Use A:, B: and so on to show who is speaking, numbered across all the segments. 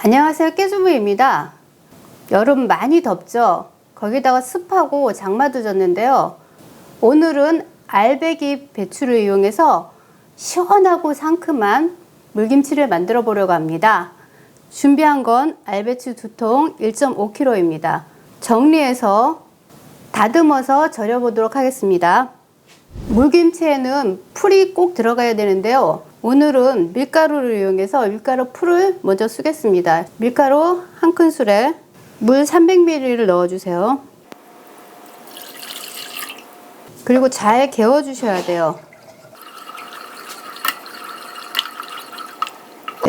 A: 안녕하세요, 깨주부입니다. 여름 많이 덥죠? 거기다가 습하고 장마도 졌는데요. 오늘은 알배기 배추를 이용해서 시원하고 상큼한 물김치를 만들어 보려고 합니다. 준비한 건 알배추 2통 1.5kg입니다. 정리해서 다듬어서 절여 보도록 하겠습니다. 물김치에는 풀이 꼭 들어가야 되는데요. 오늘은 밀가루를 이용해서 밀가루 풀을 먼저 쓰겠습니다. 밀가루 1큰술에 물 300ml를 넣어주세요. 그리고 잘 개워 주셔야 돼요.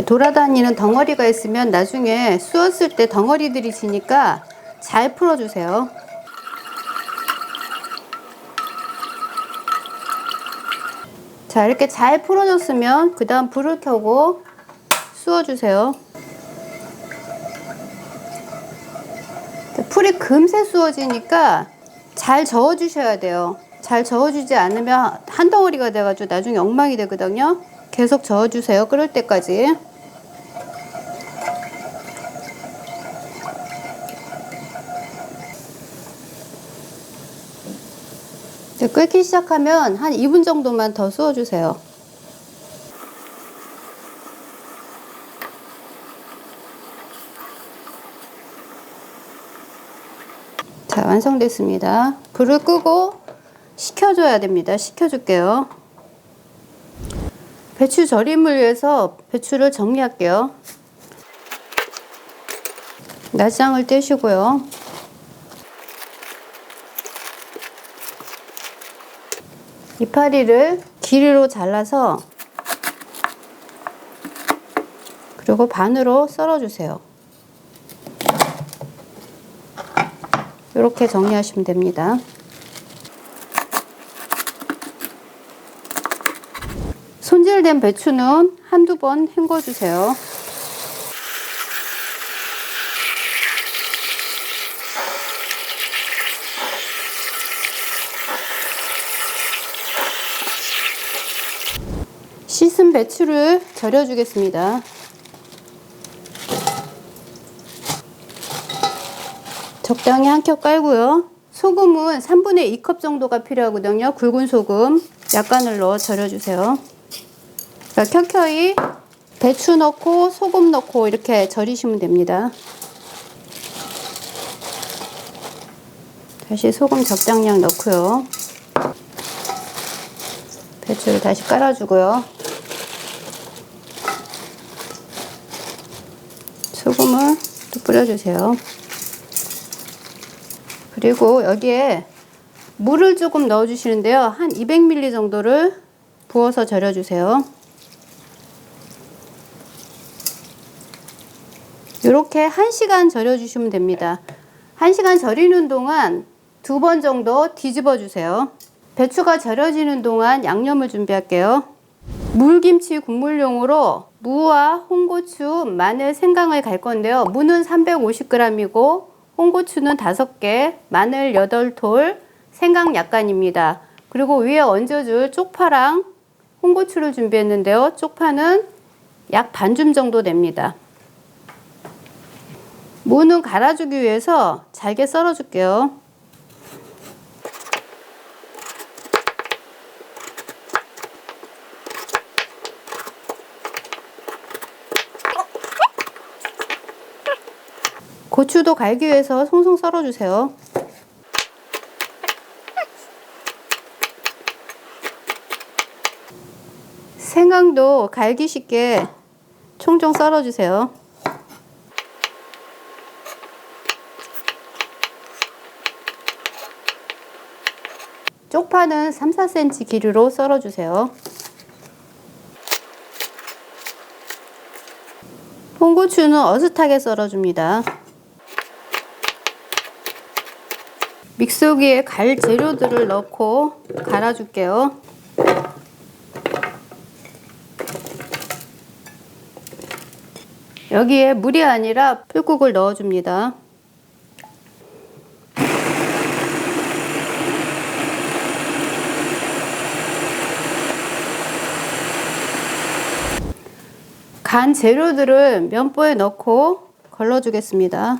A: 돌아다니는 덩어리가 있으면 나중에 쑤었을 때 덩어리들이 지니까 잘 풀어주세요. 자, 이렇게 잘 풀어줬으면 그 다음 불을 켜고 쑤어주세요. 풀이 금세 쑤어지니까 잘 저어주셔야 돼요. 잘 저어주지 않으면 한 덩어리가 돼가지고 나중에 엉망이 되거든요. 계속 저어주세요. 끓을 때까지. 끓기 시작하면 한 2분 정도만 더 쑤어주세요. 자, 완성됐습니다. 불을 끄고 식혀줘야 됩니다. 식혀줄게요. 배추 절임을 위해서 배추를 정리할게요. 낫장을 떼시고요. 이파리를 길이로 잘라서 그리고 반으로 썰어주세요. 이렇게 정리하시면 됩니다. 손질된 배추는 한두 번 헹궈주세요. 씻은 배추를 절여주겠습니다. 적당히 한 겹 깔고요. 소금은 3분의 2컵 정도가 필요하거든요. 굵은 소금 약간을 넣어 절여주세요. 그러니까 켜켜이 배추 넣고 소금 넣고 이렇게 절이시면 됩니다. 다시 소금 적당량 넣고요. 배추를 다시 깔아주고요. 소금을 또 뿌려주세요. 그리고 여기에 물을 조금 넣어주시는데요. 한 200ml 정도를 부어서 절여주세요. 이렇게 1시간 절여주시면 됩니다. 1시간 절이는 동안 2번 정도 뒤집어 주세요. 배추가 절여지는 동안 양념을 준비할게요. 물김치 국물용으로 무와 홍고추, 마늘, 생강을 갈 건데요. 무는 350g이고 홍고추는 5개, 마늘 8돌, 생강 약간입니다. 그리고 위에 얹어줄 쪽파랑 홍고추를 준비했는데요. 쪽파는 약 반줌 정도 됩니다. 무는 갈아주기 위해서 잘게 썰어줄게요. 고추도 갈기 위해서 송송 썰어주세요. 생강도 갈기 쉽게 총총 썰어주세요. 쪽파는 3-4cm 길이로 썰어주세요. 홍고추는 어슷하게 썰어줍니다. 믹서기에 갈 재료들을 넣고 갈아줄게요. 여기에 물이 아니라 풀국을 넣어줍니다. 간 재료들을 면보에 넣고 걸러주겠습니다.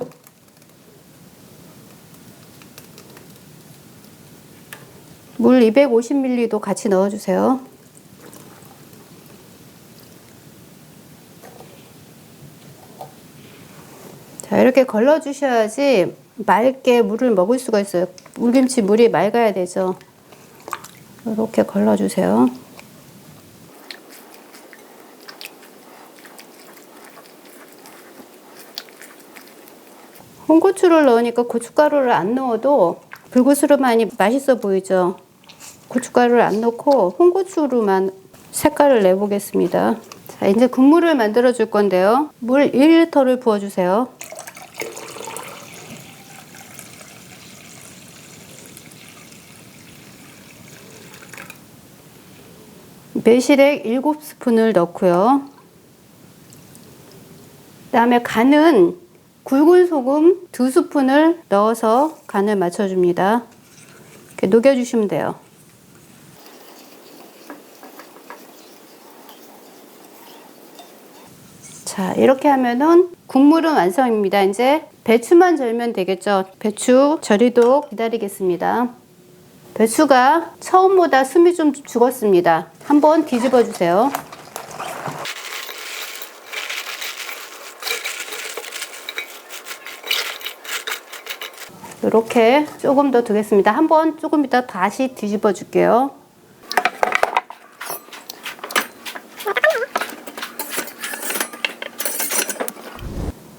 A: 물 250ml도 같이 넣어주세요. 자, 이렇게 걸러주셔야지 맑게 물을 먹을 수가 있어요. 물김치 물이 맑아야 되죠. 이렇게 걸러주세요. 홍고추를 넣으니까 고춧가루를 안 넣어도 불구스름하니 맛있어 보이죠? 고춧가루를 안 넣고 홍고추로만 색깔을 내보겠습니다. 자, 이제 국물을 만들어 줄 건데요. 물 1리터를 부어주세요. 매실액 7스푼을 넣고요. 그 다음에 간은 굵은 소금 2스푼을 넣어서 간을 맞춰줍니다. 이렇게 녹여주시면 돼요. 자, 이렇게 하면은 국물은 완성입니다. 이제 배추만 절면 되겠죠. 배추 절이도록 기다리겠습니다. 배추가 처음보다 숨이 좀 죽었습니다. 한번 뒤집어 주세요. 이렇게 조금 더 두겠습니다. 한번 조금 이따 다시 뒤집어 줄게요.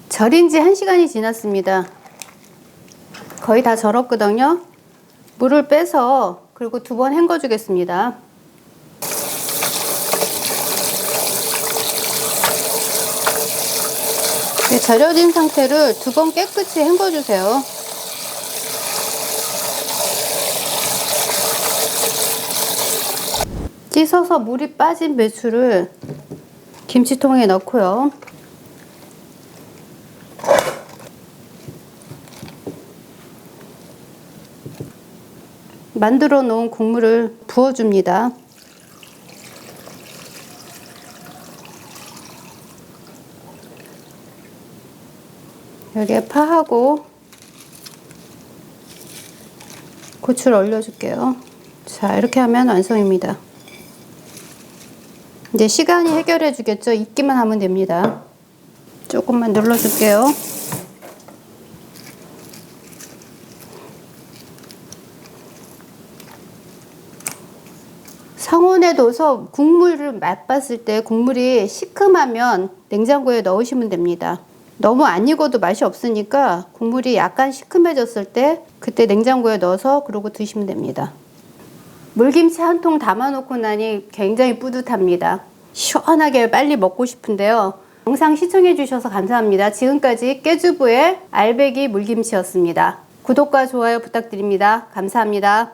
A: 절인 지 1시간이 지났습니다. 거의 다 절었거든요. 물을 빼서 그리고 2번 헹궈 주겠습니다. 네, 절여진 상태를 2번 깨끗이 헹궈 주세요. 씻어서 물이 빠진 배추를 김치통에 넣고요. 만들어 놓은 국물을 부어줍니다. 여기에 파하고 고추를 올려줄게요. 자, 이렇게 하면 완성입니다. 이제 시간이 해결해 주겠죠? 익기만 하면 됩니다. 조금만 눌러줄게요. 상온에 둬서 국물을 맛봤을 때 국물이 시큼하면 냉장고에 넣으시면 됩니다. 너무 안 익어도 맛이 없으니까 국물이 약간 시큼해졌을 때 그때 냉장고에 넣어서 그러고 드시면 됩니다. 물김치 한 통 담아놓고 나니 굉장히 뿌듯합니다. 시원하게 빨리 먹고 싶은데요. 영상 시청해 주셔서 감사합니다. 지금까지 깨주부의 알배기 물김치였습니다. 구독과 좋아요 부탁드립니다. 감사합니다.